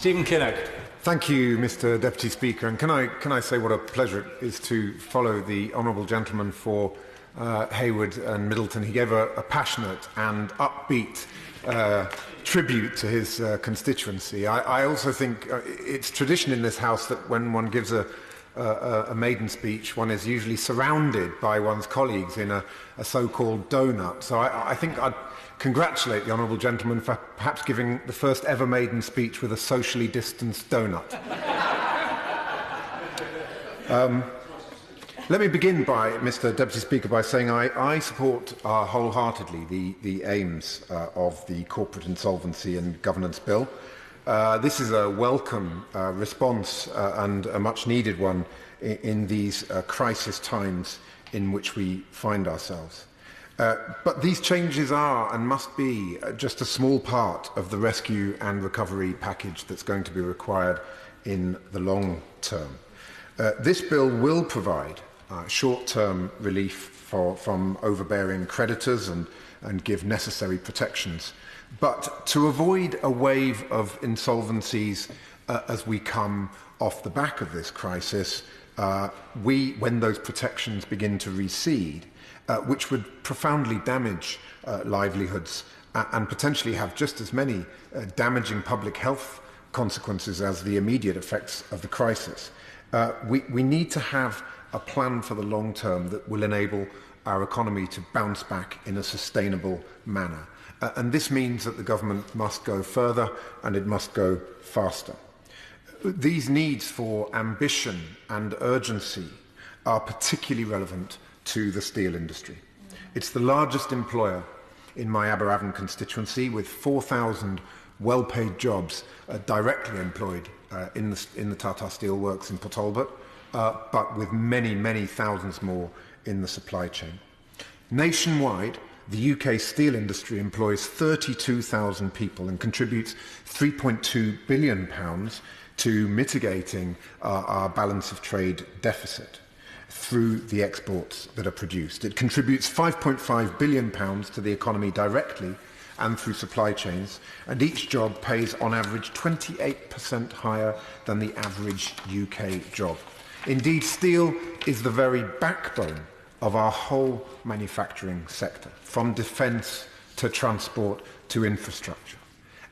Stephen Kinnock. Thank you, Mr. Deputy Speaker. And can I say what a pleasure it is to follow the honourable gentleman for Hayward and Middleton. He gave a passionate and upbeat tribute to his constituency. I also think it's tradition in this House that when one gives a maiden speech, one is usually surrounded by one's colleagues in a so-called donut. So I think I'd congratulate the honourable gentleman for perhaps giving the first ever maiden speech with a socially distanced donut. Let me begin, Mr. Deputy Speaker, by saying I support wholeheartedly the aims of the Corporate Insolvency and Governance Bill. This is a welcome response and a much-needed one in these crisis times in which we find ourselves. But these changes are and must be just a small part of the rescue and recovery package that's going to be required in the long term. This bill will provide short-term relief from overbearing creditors and give necessary protections. But to avoid a wave of insolvencies as we come off the back of this crisis, when those protections begin to recede, which would profoundly damage livelihoods and potentially have just as many damaging public health consequences as the immediate effects of the crisis. We need to have a plan for the long term that will enable our economy to bounce back in a sustainable manner. And this means that the government must go further and it must go faster. These needs for ambition and urgency are particularly relevant to the steel industry. It's the largest employer in my Aberavon constituency, with 4,000 well-paid jobs directly employed in the Tata Steel Works in Port Talbot, but with many, many thousands more in the supply chain. Nationwide, the UK steel industry employs 32,000 people and contributes £3.2 billion to mitigating our balance of trade deficit through the exports that are produced. It contributes £5.5 billion to the economy directly and through supply chains, and each job pays on average 28% higher than the average UK job. Indeed, steel is the very backbone of our whole manufacturing sector, from defence to transport to infrastructure.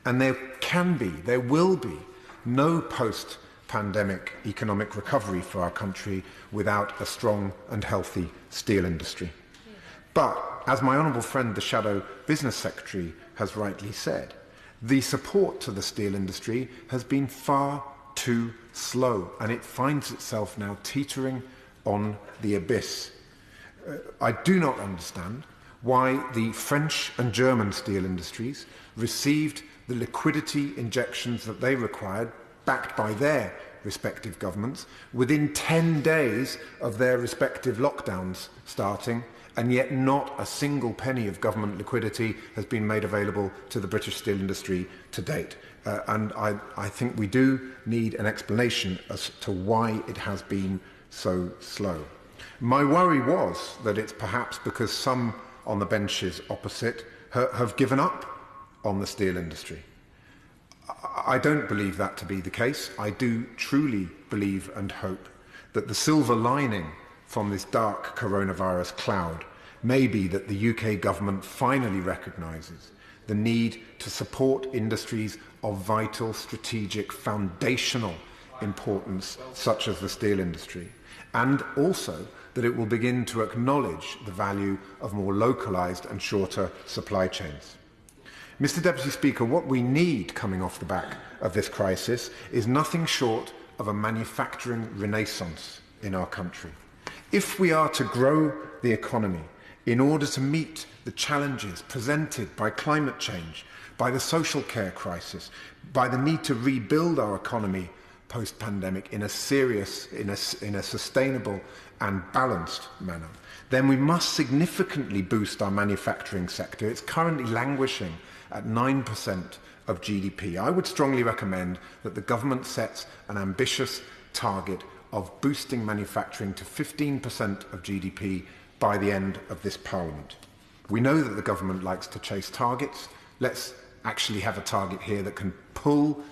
And there will be no post-pandemic economic recovery for our country without a strong and healthy steel industry. But, as my honourable friend, the Shadow Business Secretary, has rightly said, the support to the steel industry has been far too slow, and it finds itself now teetering on the abyss. I do not understand why the French and German steel industries received the liquidity injections that they required, backed by their respective governments, within 10 days of their respective lockdowns starting, and yet not a single penny of government liquidity has been made available to the British steel industry to date. And I think we do need an explanation as to why it has been so slow. My worry was that it's perhaps because some on the benches opposite have given up on the steel industry. I don't believe that to be the case. I do truly believe and hope that the silver lining from this dark coronavirus cloud may be that the UK government finally recognises the need to support industries of vital, strategic, foundational importance, such as the steel industry, and also that it will begin to acknowledge the value of more localised and shorter supply chains. Mr. Deputy Speaker, what we need coming off the back of this crisis is nothing short of a manufacturing renaissance in our country. If we are to grow the economy in order to meet the challenges presented by climate change, by the social care crisis, by the need to rebuild our economy post-pandemic in a sustainable and balanced manner, then we must significantly boost our manufacturing sector. It's currently languishing at 9% of GDP. I would strongly recommend that the government sets an ambitious target of boosting manufacturing to 15% of GDP by the end of this Parliament. We know that the government likes to chase targets. Let's actually have a target here that can pull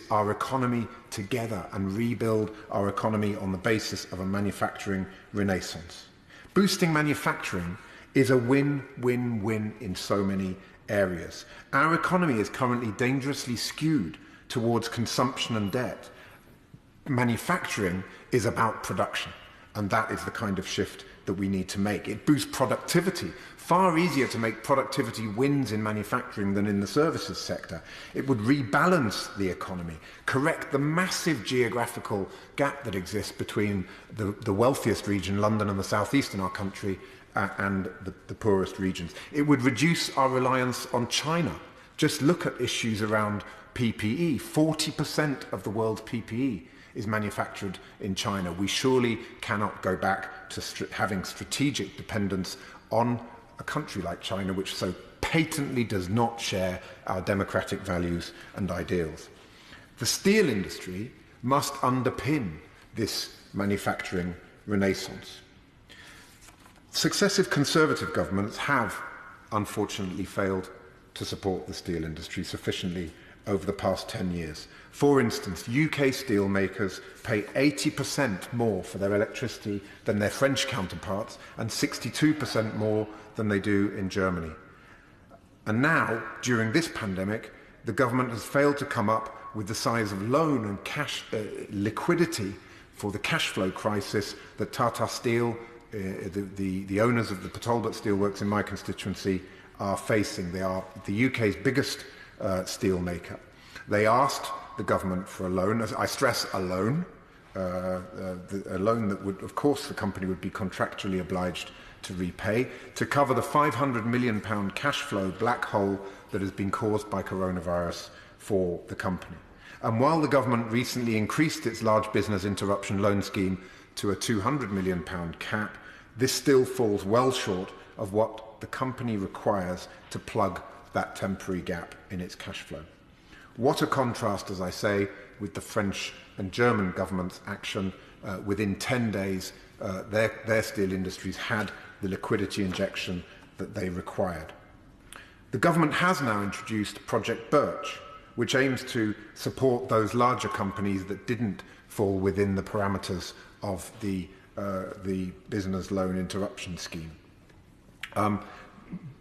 our economy together and rebuild our economy on the basis of a manufacturing renaissance. Boosting manufacturing is a win-win-win in so many areas. Our economy is currently dangerously skewed towards consumption and debt. Manufacturing is about production, and that is the kind of shift that we need to make. It boosts productivity. Far easier to make productivity wins in manufacturing than in the services sector. It would rebalance the economy, correct the massive geographical gap that exists between the wealthiest region, London and the southeast in our country, and the poorest regions. It would reduce our reliance on China. Just look at issues around PPE. 40% of the world's PPE is manufactured in China. We surely cannot go back to having strategic dependence on a country like China, which so patently does not share our democratic values and ideals. The steel industry must underpin this manufacturing renaissance. Successive Conservative governments have, unfortunately, failed to support the steel industry sufficiently over the past 10 years. For instance, UK steel makers pay 80% more for their electricity than their French counterparts and 62% more than they do in Germany. And now, during this pandemic, the government has failed to come up with the size of loan and cash liquidity for the cash flow crisis that Tata Steel, the owners of the Talbot Steelworks in my constituency, are facing. They are the UK's biggest steel maker. They asked the government for a loan, as I stress a loan that would, of course, the company would be contractually obliged to repay, to cover the £500 million cash flow black hole that has been caused by coronavirus for the company. And while the government recently increased its large business interruption loan scheme to a £200 million cap, this still falls well short of what the company requires to plug that temporary gap in its cash flow. What a contrast, as I say, with the French and German government's action. Within 10 days, their steel industries had the liquidity injection that they required. The government has now introduced Project Birch, which aims to support those larger companies that didn't fall within the parameters of the business loan interruption scheme.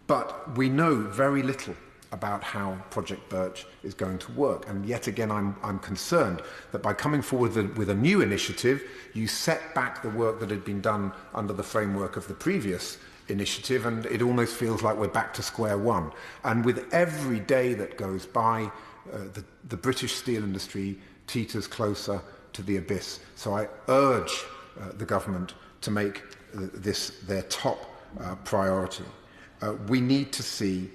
But we know very little about how Project Birch is going to work. And yet again, I'm concerned that by coming forward with a new initiative, you set back the work that had been done under the framework of the previous initiative, and it almost feels like we're back to square one. And with every day that goes by, the British steel industry teeters closer to the abyss. So I urge the government to make this their top priority. We need to see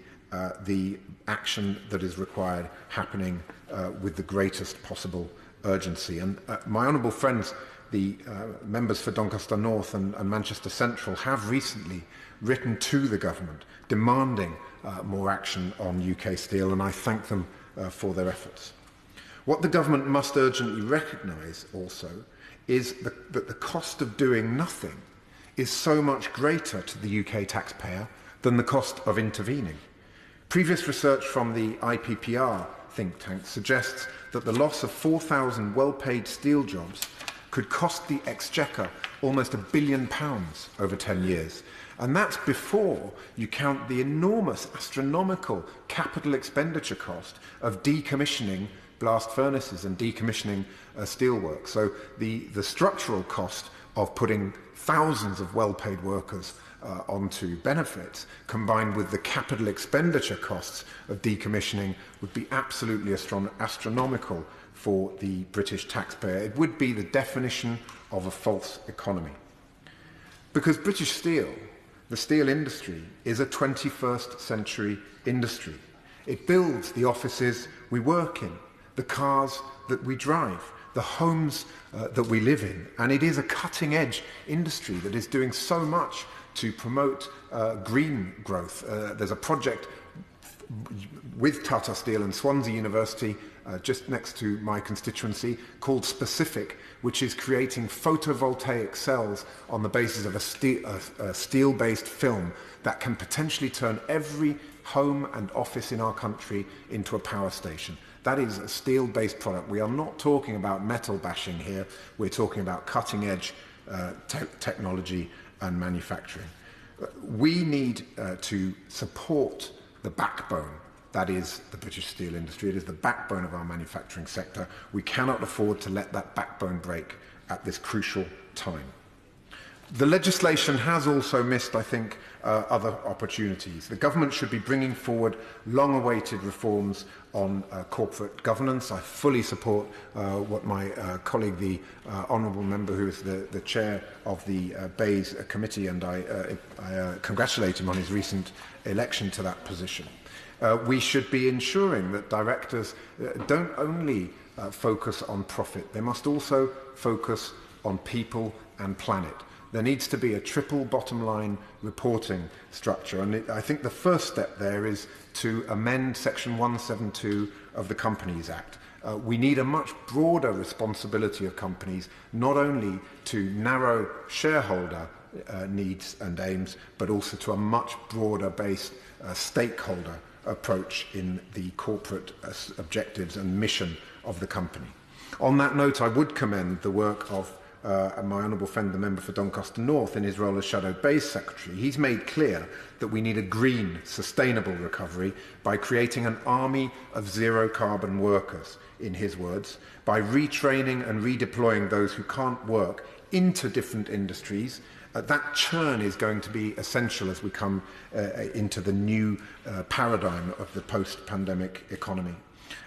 the action that is required happening with the greatest possible urgency. And my honourable friends, the members for Doncaster North and Manchester Central, have recently written to the government demanding more action on UK steel, and I thank them for their efforts. What the government must urgently recognise also is that the cost of doing nothing is so much greater to the UK taxpayer than the cost of intervening. Previous research from the IPPR think tank suggests that the loss of 4,000 well-paid steel jobs could cost the Exchequer almost £1 billion over 10 years. And that's before you count the enormous, astronomical capital expenditure cost of decommissioning blast furnaces and decommissioning steelworks. So the structural cost of putting thousands of well-paid workers onto benefits, combined with the capital expenditure costs of decommissioning, would be absolutely astronomical for the British taxpayer. It would be the definition of a false economy. Because British Steel, the steel industry, is a 21st century industry. It builds the offices we work in, the cars that we drive, the homes that we live in, and it is a cutting-edge industry that is doing so much to promote green growth. There's a project with Tata Steel and Swansea University just next to my constituency called Specific, which is creating photovoltaic cells on the basis of a steel-based film that can potentially turn every home and office in our country into a power station. That is a steel-based product. We are not talking about metal bashing here. We're talking about cutting-edge technology and manufacturing. We need to support the backbone. That is the British steel industry. It is the backbone of our manufacturing sector. We cannot afford to let that backbone break at this crucial time. The legislation has also missed, I think, other opportunities. The government should be bringing forward long-awaited reforms on corporate governance. I fully support what my colleague, the honourable member who is the chair of the Bays Committee, and I congratulate him on his recent election to that position. We should be ensuring that directors don't only focus on profit, they must also focus on people and planet. There needs to be a triple bottom line reporting structure, and I think the first step there is to amend Section 172 of the Companies Act. We need a much broader responsibility of companies, not only to narrow shareholder needs and aims, but also to a much broader based stakeholder approach in the corporate objectives and mission of the company. On that note, I would commend the work of my honourable friend, the member for Doncaster North, in his role as Shadow Bays Secretary. He's made clear that we need a green, sustainable recovery by creating an army of zero-carbon workers, in his words, by retraining and redeploying those who can't work into different industries. That churn is going to be essential as we come into the new paradigm of the post-pandemic economy.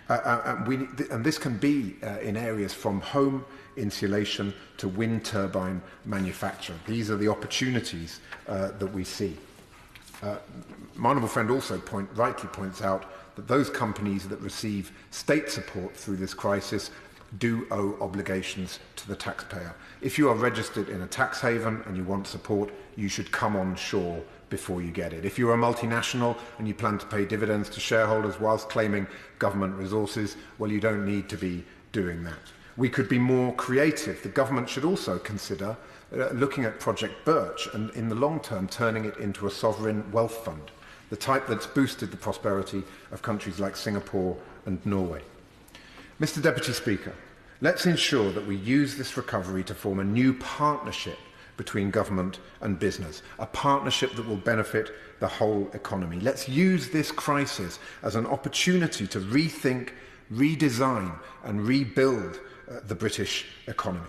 And this can be in areas from home insulation to wind turbine manufacture. These are the opportunities that we see. My honourable friend also rightly points out that those companies that receive state support through this crisis do owe obligations to the taxpayer. If you are registered in a tax haven and you want support, you should come on shore before you get it. If you're a multinational and you plan to pay dividends to shareholders whilst claiming government resources, well, you don't need to be doing that. We could be more creative. The government should also consider looking at Project Birch and, in the long term, turning it into a sovereign wealth fund, the type that's boosted the prosperity of countries like Singapore and Norway. Mr. Deputy Speaker, let's ensure that we use this recovery to form a new partnership between government and business, a partnership that will benefit the whole economy. Let's use this crisis as an opportunity to rethink, redesign and rebuild the British economy.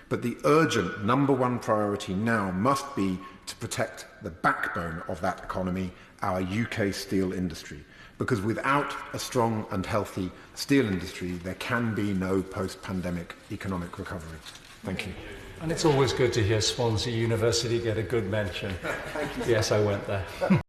But the urgent number one priority now must be to protect the backbone of that economy, our UK steel industry. Because without a strong and healthy steel industry, there can be no post-pandemic economic recovery. Thank you. And it's always good to hear Swansea University get a good mention. Thank you. Yes, I went there.